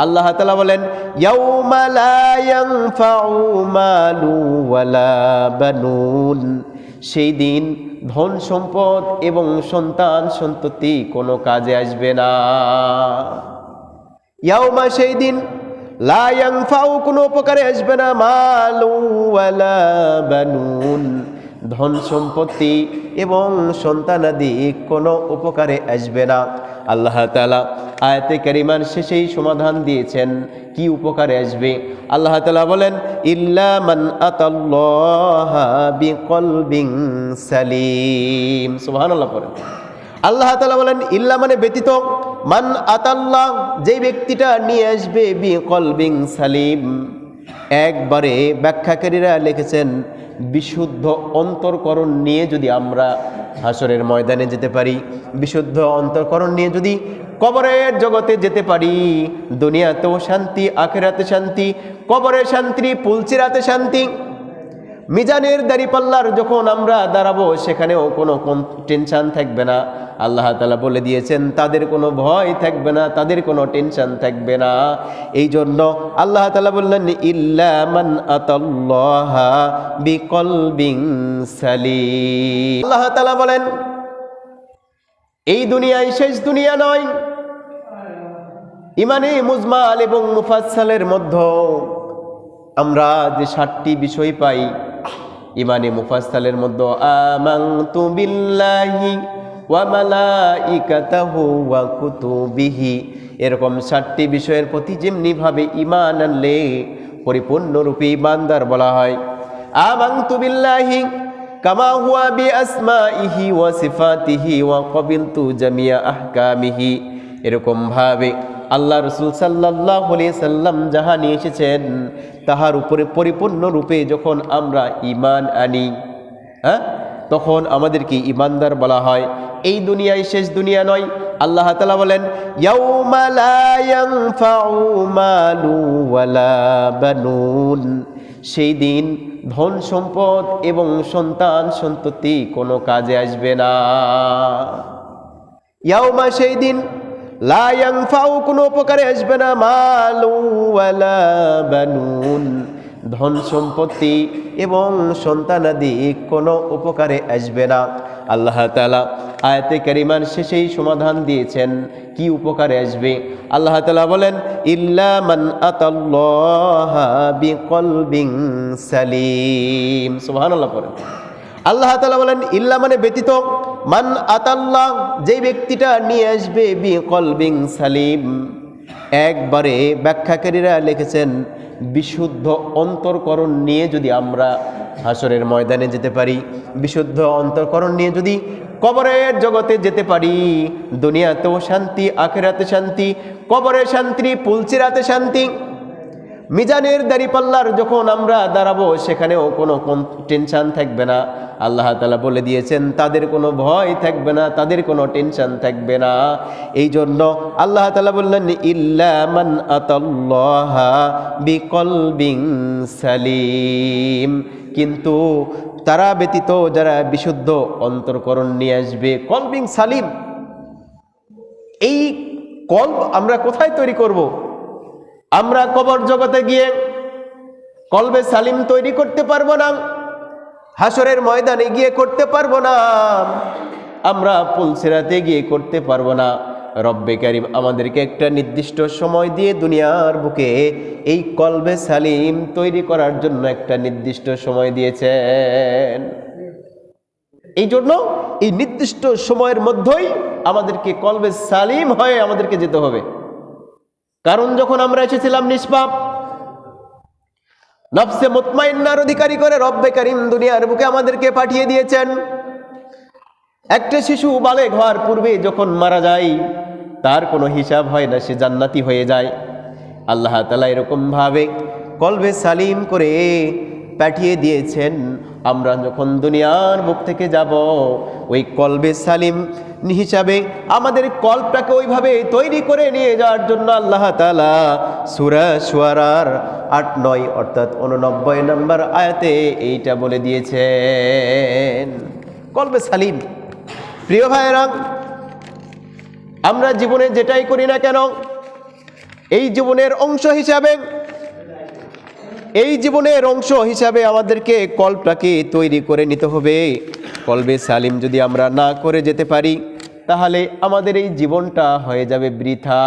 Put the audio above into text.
আল্লাহ তাআলা বলেন ইয়াউমা লা ইয়ানফাউ মালু ওয়ালা বানুন, সেই দিন ধন সম্পদ এবং সন্তান সন্ততি কোনো কাজে আসবে না। ইয়াউমা, সেই দিন, লা ইয়ানফাউ, কোনো উপকারে আসবে না, মালু ওয়ালা বানুন, ধন সম্পত্তি এবং সন্তানাদি কোনো উপকারে আসবে না। আল্লাহ তাআলা আয়াতে কারিমার শেষেই সমাধান দিয়েছেন কি উপকারে আসবে। আল্লাহ তাআলা বলেন ইল্লা মান আতাল্লাহা বিকলবিন সালিম। সুবহানাল্লাহ পড়েন। আল্লাহ তাআলা বলেন ইল্লা মানে ব্যতীত, মান আতাল্লাহ, যেই ব্যক্তিটা নিয়ে আসবে বিকলবিন সালিম। একবারে ব্যাখ্যাকারীরা লিখেছেন বিশুদ্ধ অন্তরকরণ নিয়ে যদি আমরা হাসরের ময়দানে যেতে পারি, বিশুদ্ধ অন্তরকরণ নিয়ে যদি কবরের জগতে যেতে পারি, দুনিয়াতেও শান্তি, আখিরাতে শান্তি, কবরে শান্তি, পুলসিরাতে শান্তি। মিজানের দাঁড়িপাল্লার যখন আমরা দাঁড়াবো সেখানেও কোনো টেনশন থাকবে না। আল্লাহ তাআলা বলে দিয়েছেন তাদের কোনো ভয় থাকবে না, তাদের কোনো টেনশন থাকবে না। এই জন্য আল্লাহ তাআলা বললেন ইল্লা মান আতাল্লাহা বিকলবিন সালিম। আল্লাহ তাআলা বলেন এই দুনিয়ায় শেষ দুনিয়া নয়। ইমানে মুজমাল এবং মুফাসসালের মধ্যে আমরা যে 7টি বিষয় পাই, ইমানে মুফাসসালের মধ্যে আমানতু বিল্লাহি ওয়া মালাইকাতিহি ওয়া কুতুবিহি, এরকম 7টি বিষয়ের প্রতি যেমনিভাবে ঈমান আনলে পরিপূর্ণরূপে ঈমানদার বলা হয়। আমানতু বিল্লাহি কামা হুয়া বিআসমাইহি ওয়া সিফাতিহি ওয়া ক্বাবিলতু জামিয়া আহকামিহি, এরকম ভাবে আল্লাহ রাসূল সাল্লাল্লাহু আলাইহি সাল্লাম যাহা নিয়ে এসেছেন তাহার উপরে পরিপূর্ণরূপে যখন আমরা ঈমান আনি, তখন আমাদেরকে ঈমানদার বলা হয়। এই দুনিয়ায় শেষ দুনিয়া নয়। আল্লাহ তাআলা বলেন ইয়াউমা লা ইয়ানফাউ মালু ওয়ালা বানুন, সেই দিন ধন সম্পদ এবং সন্তান সন্ততি কোনো কাজে আসবে না। ইয়াউমা, সেই দিন, লা ইয়ানফাউ, কোনো উপকারে আসবে না, মালু ওয়ালা বানুন, ধন সম্পত্তি এবং সন্তানাদি কোনো উপকারে আসবে না। আল্লাহ তাআলা আয়াতে কারিমার শেষেই সমাধান দিয়েছেন কি উপকারে আসবে। আল্লাহ তাআলা বলেন ইল্লা মান আতাল্লাহা বিকলবিন সালিম। সুবহানাল্লাহ পড়েন। আল্লাহ তাআলা বলেন ইল্লা মানে ব্যতীত, মান আতাল্লাহ, যেই ব্যক্তিটা নিয়ে আসবে বিকলবিন সালিম। একবারে ব্যাখ্যাকারীরা লিখেছেন বিশুদ্ধ অন্তরকরণ নিয়ে যদি আমরা হাসরের ময়দানে যেতে পারি, বিশুদ্ধ অন্তরকরণ নিয়ে যদি কবরের জগতে যেতে পারি, দুনিয়াতেও শান্তি, আখিরাতে শান্তি, কবরে শান্তি, পুলসিরাতে শান্তি। মিজানের দাঁড়িপাল্লার যখন আমরা দাঁড়াবো সেখানেও কোনো টেনশন থাকবে না। আল্লাহ তাআলা বলে দিয়েছেন তাদের কোনো ভয় থাকবে না, তাদের কোনো টেনশন থাকবে না। এই জন্য আল্লাহ তাআলা বললেন ইল্লা মান আতাল্লাহা বিকলবিন সালিম, কিন্তু তারা ব্যতীত যারা বিশুদ্ধ অন্তরকরণ নিয়ে আসবে, কলবিন সালিম। এই কলব আমরা কোথায় তৈরি করব? আমরা কবর জগতে গিয়ে কলবে সালিম তৈরি করতে পারবো না, হাসরের ময়দানে গিয়ে করতে পারবো না, আমরা পুলসিরাতে গিয়ে করতে পারবো না। রব্বে কারীম আমাদেরকে একটা নির্দিষ্ট সময় দিয়ে দুনিয়ার বুকে এই কলবে সালিম তৈরি করার জন্য একটা নির্দিষ্ট সময় দিয়েছেন। এই জন্য এই নির্দিষ্ট সময়ের মধ্যেই আমাদেরকে কলবে সালিম হয়ে আমাদেরকে যেতে হবে। কারণ যখন আমরা এসেছিলাম নিষ্পাপ, নফসে মুতমাইন্নার অধিকারী করে রব্বে কারীম দুনিয়ার বুকে আমাদেরকে পাঠিয়ে দিয়েছেন। একটা শিশু বালেগ হওয়ার পূর্বে যখন মারা যায় তার কোনো হিসাব হয় না, সে জান্নাতি হয়ে যায়। আল্লাহ তাআলা এরকম ভাবে কলবে সালিম করে পাঠিয়ে দিয়েছেন। আমরা যখন দুনিয়ার বুক থেকে যাব, ওই কলবে সালিম হিসাবে আমাদের কলবটাকে ওইভাবে তৈরি করে নিয়ে যাওয়ার জন্য আল্লাহ তাআলা সূরা শুআরার ৮-৯ অর্থাৎ ৮৯ নম্বর আয়াতে এইটা বলে দিয়েছেন, কলবে সালিম। প্রিয় ভাইয়েরা, আমরা জীবনে যেটাই করি না কেন এই জীবনের অংশ হিসাবে আমাদেরকে কলবটাকে তৈরি করে নিতে হবে। কলবে সালিম যদি আমরা না করে যেতে পারি, তাহলে আমাদের এই জীবনটা হয়ে যাবে বৃথা।